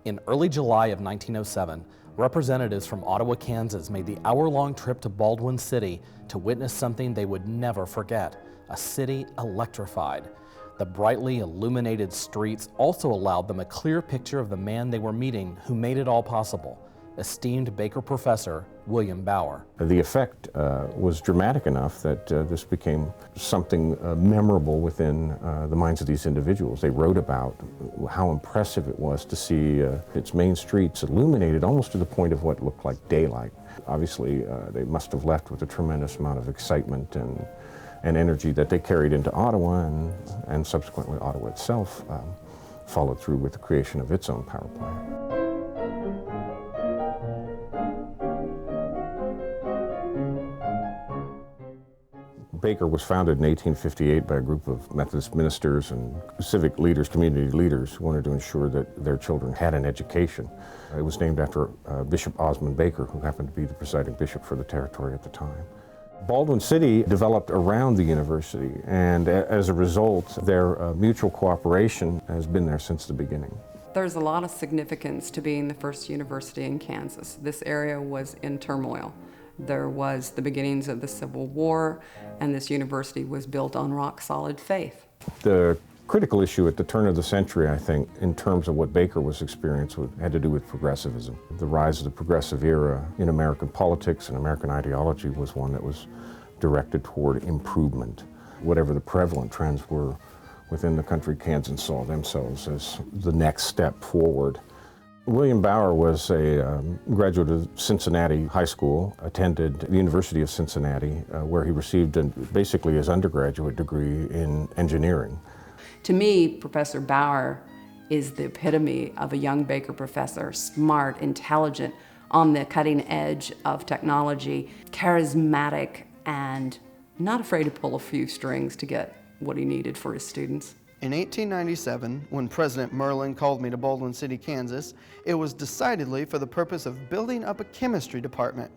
In early July of 1907, representatives from Ottawa, Kansas made the hour-long trip to Baldwin City to witness something they would never forget, a city electrified. The brightly illuminated streets also allowed them a clear picture of the man they were meeting who made it all possible, esteemed Baker professor William Bauer. The effect was dramatic enough that this became something memorable within the minds of these individuals. They wrote about how impressive it was to see its main streets illuminated almost to the point of what looked like daylight. Obviously, they must have left with a tremendous amount of excitement and energy that they carried into Ottawa, and subsequently Ottawa itself followed through with the creation of its own power plant. Baker was founded in 1858 by a group of Methodist ministers and civic leaders, community leaders, who wanted to ensure that their children had an education. It was named after Bishop Osmond Baker, who happened to be the presiding bishop for the territory at the time. Baldwin City developed around the university, and as a result, their mutual cooperation has been there since the beginning. There's a lot of significance to being the first university in Kansas. This area was in turmoil. There was the beginnings of the Civil War, and this university was built on rock-solid faith. The critical issue at the turn of the century, I think, in terms of what Baker was experiencing, had to do with progressivism. The rise of the progressive era in American politics and American ideology was one that was directed toward improvement. Whatever the prevalent trends were within the country, Kansans saw themselves as the next step forward. William Bauer was a graduate of Cincinnati High School, attended the University of Cincinnati, where he received basically his undergraduate degree in engineering. To me, Professor Bauer is the epitome of a young Baker professor, smart, intelligent, on the cutting edge of technology, charismatic, and not afraid to pull a few strings to get what he needed for his students. In 1897, when President Merlin called me to Baldwin City, Kansas, it was decidedly for the purpose of building up a chemistry department.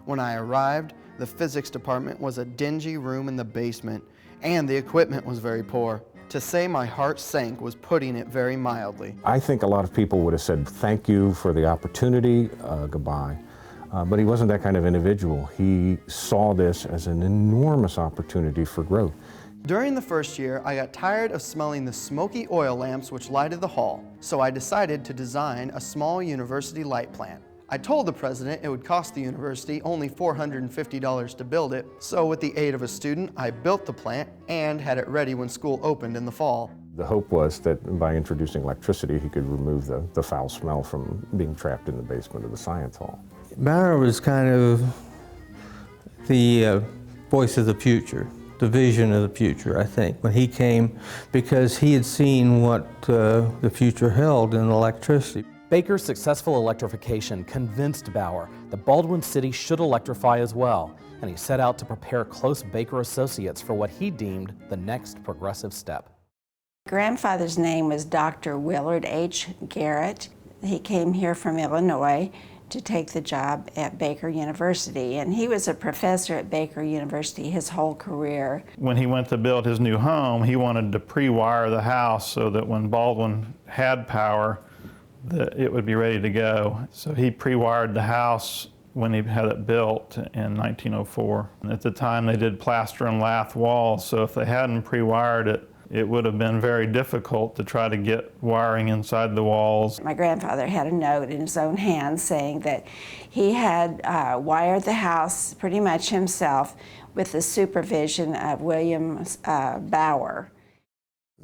When I arrived, the physics department was a dingy room in the basement, and the equipment was very poor. To say my heart sank was putting it very mildly. I think a lot of people would have said, thank you for the opportunity, goodbye. But he wasn't that kind of individual. He saw this as an enormous opportunity for growth. During the first year, I got tired of smelling the smoky oil lamps which lighted the hall, so I decided to design a small university light plant. I told the president it would cost the university only $450 to build it, so with the aid of a student, I built the plant and had it ready when school opened in the fall. The hope was that by introducing electricity, he could remove the foul smell from being trapped in the basement of the science hall. Bauer was kind of the voice of the future. The vision of the future, I think, when he came, because he had seen what the future held in electricity. Baker's successful electrification convinced Bauer that Baldwin City should electrify as well, and he set out to prepare close Baker associates for what he deemed the next progressive step. Grandfather's name was Dr. Willard H. Garrett. He came here from Illinois to take the job at Baker University, and he was a professor at Baker University his whole career. When he went to build his new home, he wanted to pre-wire the house so that when Baldwin had power, that it would be ready to go. So he pre-wired the house when he had it built in 1904. And at the time they did plaster and lath walls, so if they hadn't pre-wired it, it would have been very difficult to try to get wiring inside the walls. My grandfather had a note in his own hand saying that he had wired the house pretty much himself with the supervision of William Bauer.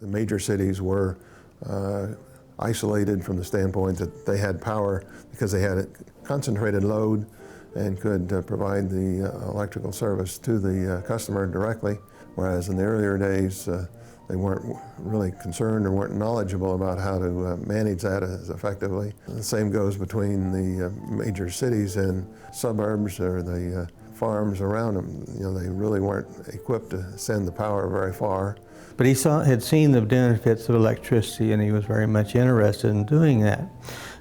The major cities were isolated from the standpoint that they had power because they had a concentrated load and could provide the electrical service to the customer directly, whereas in the earlier days, they weren't really concerned or weren't knowledgeable about how to manage that as effectively. The same goes between the major cities and suburbs or the farms around them. You know, they really weren't equipped to send the power very far. But he had seen the benefits of electricity, and he was very much interested in doing that.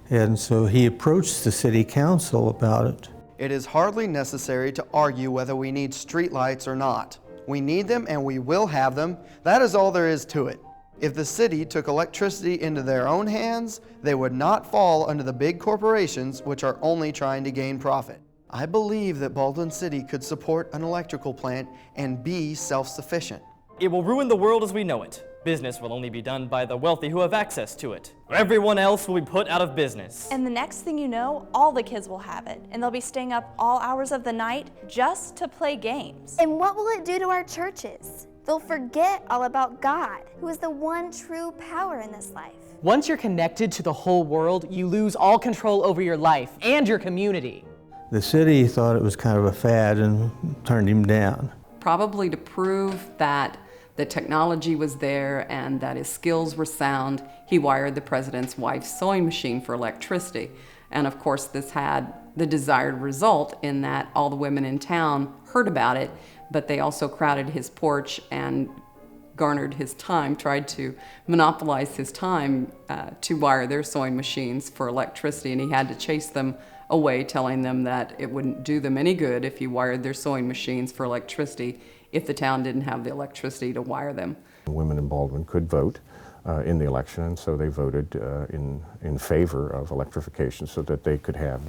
And so he approached the city council about it. It is hardly necessary to argue whether we need streetlights or not. We need them and we will have them. That is all there is to it. If the city took electricity into their own hands, they would not fall under the big corporations which are only trying to gain profit. I believe that Baldwin City could support an electrical plant and be self-sufficient. It will ruin the world as we know it. Business will only be done by the wealthy who have access to it. Everyone else will be put out of business. And the next thing you know, all the kids will have it, and they'll be staying up all hours of the night just to play games. And what will it do to our churches? They'll forget all about God, who is the one true power in this life. Once you're connected to the whole world, you lose all control over your life and your community. The city thought it was kind of a fad and turned him down. Probably to prove that the technology was there and that his skills were sound, he wired the president's wife's sewing machine for electricity. And of course, this had the desired result in that all the women in town heard about it, but they also crowded his porch and garnered his time, tried to monopolize his time to wire their sewing machines for electricity, and he had to chase them away, telling them that it wouldn't do them any good if you wired their sewing machines for electricity if the town didn't have the electricity to wire them. Women in Baldwin could vote in the election, and so they voted in favor of electrification so that they could have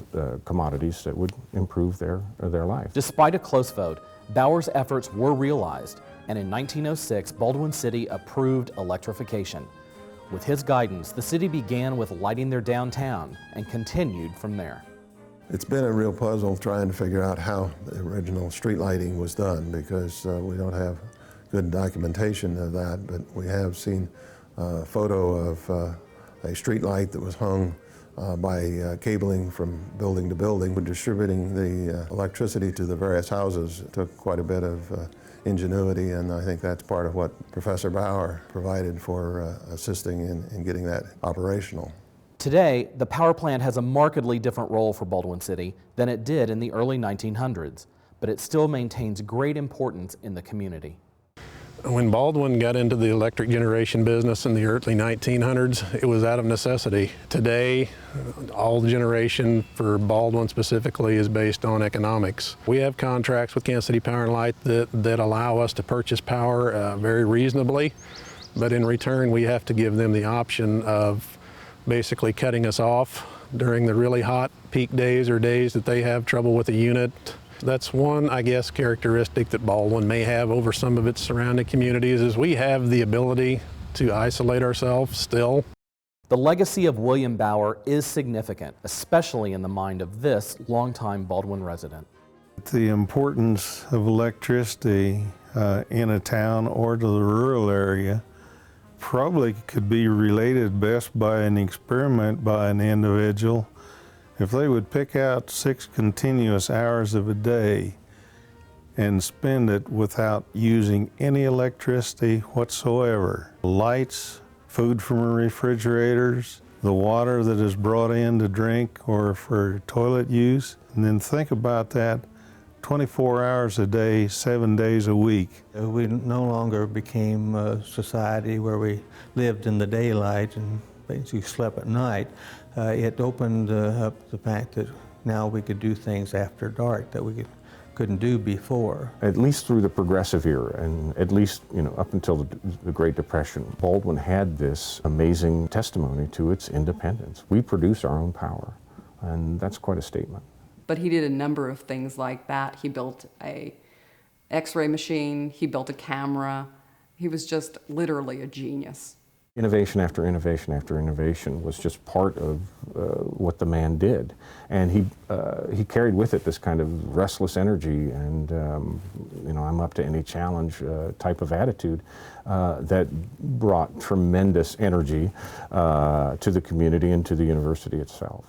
commodities that would improve their life. Despite a close vote, Bauer's efforts were realized, and in 1906, Baldwin City approved electrification. With his guidance, the city began with lighting their downtown and continued from there. It's been a real puzzle trying to figure out how the original street lighting was done, because we don't have good documentation of that, but we have seen a photo of a street light that was hung by cabling from building to building. Distributing the electricity to the various houses took quite a bit of ingenuity, and I think that's part of what Professor Bauer provided for assisting in getting that operational. Today, the power plant has a markedly different role for Baldwin City than it did in the early 1900s, but it still maintains great importance in the community. When Baldwin got into the electric generation business in the early 1900s, it was out of necessity. Today, all the generation for Baldwin specifically is based on economics. We have contracts with Kansas City Power and Light that allow us to purchase power very reasonably, but in return we have to give them the option of basically cutting us off during the really hot peak days or days that they have trouble with the unit. That's one, I guess, characteristic that Baldwin may have over some of its surrounding communities, is we have the ability to isolate ourselves still. The legacy of William Bauer is significant, especially in the mind of this longtime Baldwin resident. The importance of electricity in a town or to the rural area probably could be related best by an experiment by an individual. If they would pick out 6 continuous hours of a day and spend it without using any electricity whatsoever, lights, food from refrigerators, the water that is brought in to drink or for toilet use, and then think about that 24 hours a day, 7 days a week. We no longer became a society where we lived in the daylight and basically slept at night. It opened up the fact that now we could do things after dark that we couldn't do before. At least through the progressive era, and at least up until the Great Depression, Baldwin had this amazing testimony to its independence. We produce our own power, and that's quite a statement. But he did a number of things like that. He built a X-ray machine, he built a camera. He was just literally a genius. Innovation after innovation after innovation was just part of what the man did. And he carried with it this kind of restless energy and, I'm up to any challenge type of attitude that brought tremendous energy to the community and to the university itself.